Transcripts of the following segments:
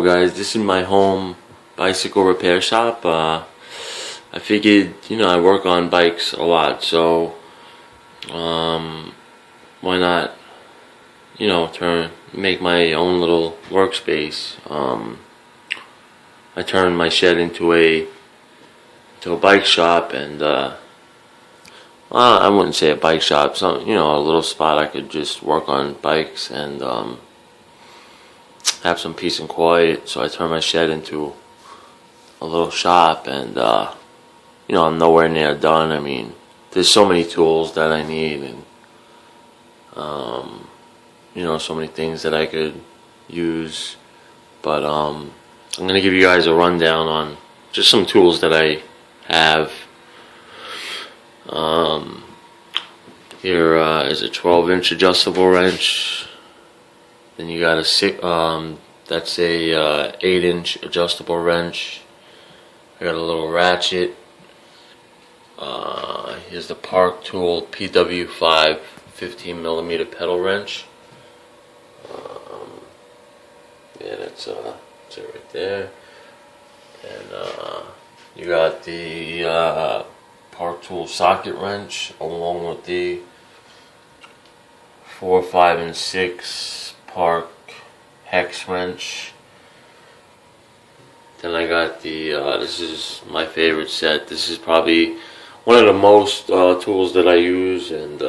guys, this is my home bicycle repair shop. I figured, I work on bikes a lot, so why not, make my own little workspace. I turned my shed into a bike shop, and I wouldn't say a bike shop, a little spot I could just work on bikes and have some peace and quiet. So I turned my shed into a little shop, and I'm nowhere near done. I mean, there's so many tools that I need, and so many things that I could use. But I'm gonna give you guys a rundown on just some tools that I have. Here is a 12-inch adjustable wrench. Then you got that's a 8-inch adjustable wrench. I got a little ratchet. Here's the Park Tool PW5 15mm pedal wrench. Yeah, that's it right there. And you got the Park Tool socket wrench along with the 4, 5, and 6 Park hex wrench. Then I got the this is my favorite set. This is probably one of the most tools that I use, and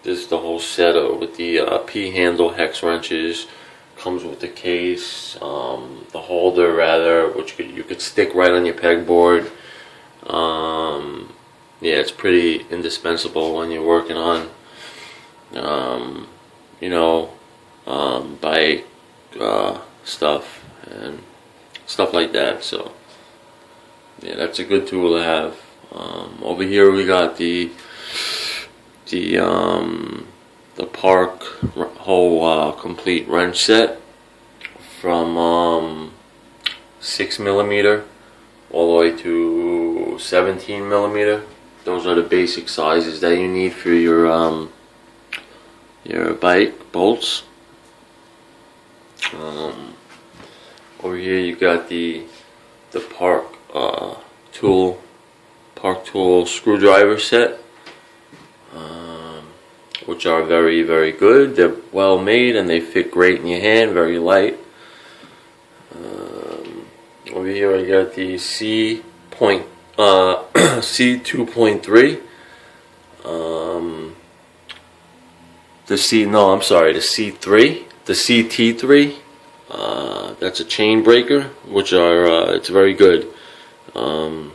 this is the whole set with the P-handle hex wrenches. Comes with the case, the holder rather, which you could stick right on your pegboard. Yeah, it's pretty indispensable when you're working on, bike stuff and stuff like that. So, yeah, that's a good tool to have. Over here we got the Park whole complete wrench set from 6mm all the way to 17mm. Those are the basic sizes that you need for your bike bolts. Over here you got the Park Tool screwdriver set, which are very, very good. They're well made and they fit great in your hand, very light. Over here I got the C2.3. The C3. The CT3. That's a chain breaker, which it's very good. Highly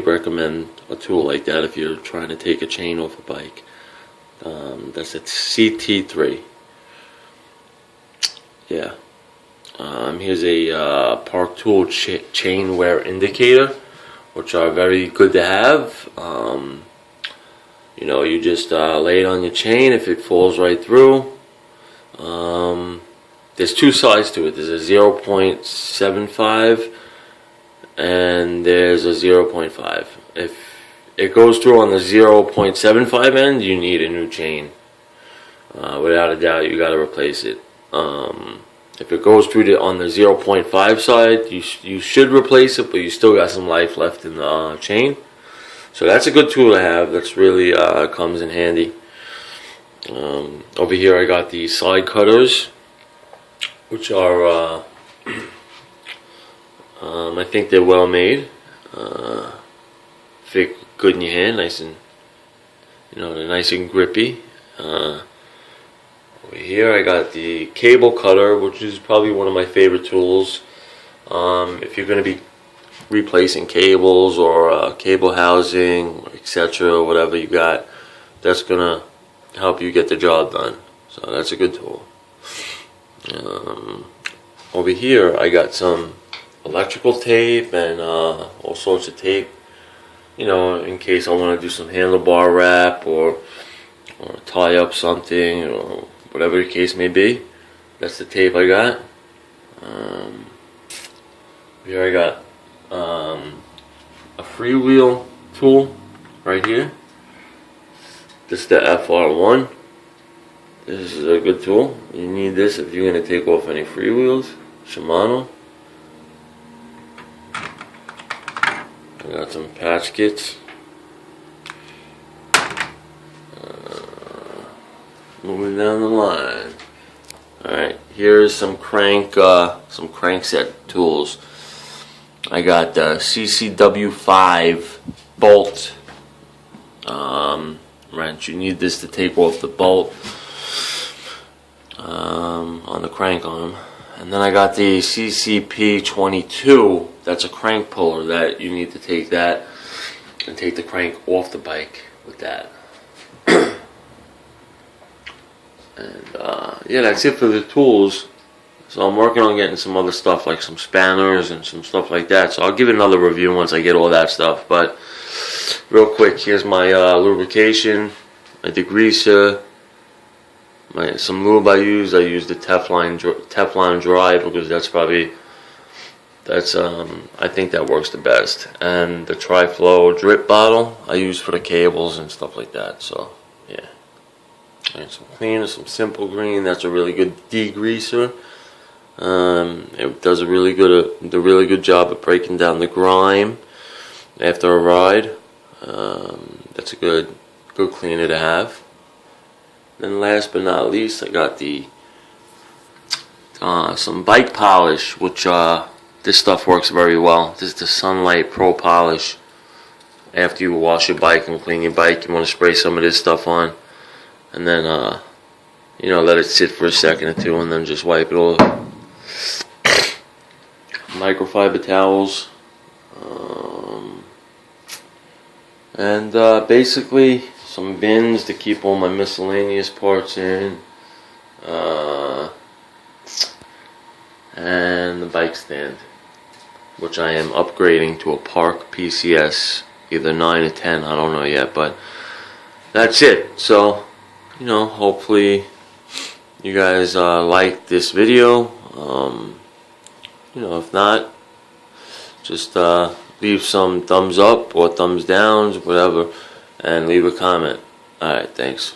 recommend a tool like that if you're trying to take a chain off a bike. That's a CT3. Yeah. Here's a Park Tool chain wear indicator, which are very good to have. You just lay it on your chain. If it falls right through, there's two sides to it. There's a 0.75 and there's a 0.5. If it goes through on the 0.75 end, you need a new chain. Without a doubt, you got to replace it. If it goes through on the 0.5 side, you should replace it, but you still got some life left in the chain. So that's a good tool to have. That's really comes in handy. Over here I got the slide cutters, which are I think they're well made. Fit good in your hand, nice and they're nice and grippy. Over here I got the cable cutter, which is probably one of my favorite tools. If you're going to be replacing cables or cable housing, etc., whatever you got, that's going to help you get the job done. So that's a good tool. Over here I got some electrical tape and all sorts of tape, in case I want to do some handlebar wrap or tie up something or whatever the case may be. That's the tape I got. Here I got a freewheel tool right here. This is the FR1. This is a good tool. You need this if you're going to take off any freewheels. Shimano. I got some patch kits. Moving down the line. Alright, here's some crankset tools. I got the CCW5 bolt wrench. You need this to take off the bolt on the crank arm. And then I got the CCP22. That's a crank puller that you need to take that and take the crank off the bike with that. And yeah, that's it for the tools. So I'm working on getting some other stuff like some spanners and some stuff like that. So I'll give it another review once I get all that stuff. But real quick, here's my lubrication, my degreaser, some lube I use. I use the Teflon Dry because I think that works the best. And the Tri-Flow drip bottle I use for the cables and stuff like that. So yeah. And some cleaner, some Simple Green. That's a really good degreaser. It does a really good job of breaking down the grime after a ride. That's a good cleaner to have. Then last but not least, I got the some bike polish, which this stuff works very well. This is the Sunlight Pro Polish. After you wash your bike and clean your bike, you want to spray some of this stuff on. And then, you know, let it sit for a second or two and then just wipe it off. Microfiber towels. And basically some bins to keep all my miscellaneous parts in. And the bike stand, which I am upgrading to a Park PCS, either 9 or 10, I don't know yet, but that's it. So, you know, hopefully you guys like this video. You know, if not, just leave some thumbs up or thumbs downs, whatever, and leave a comment. Alright, thanks.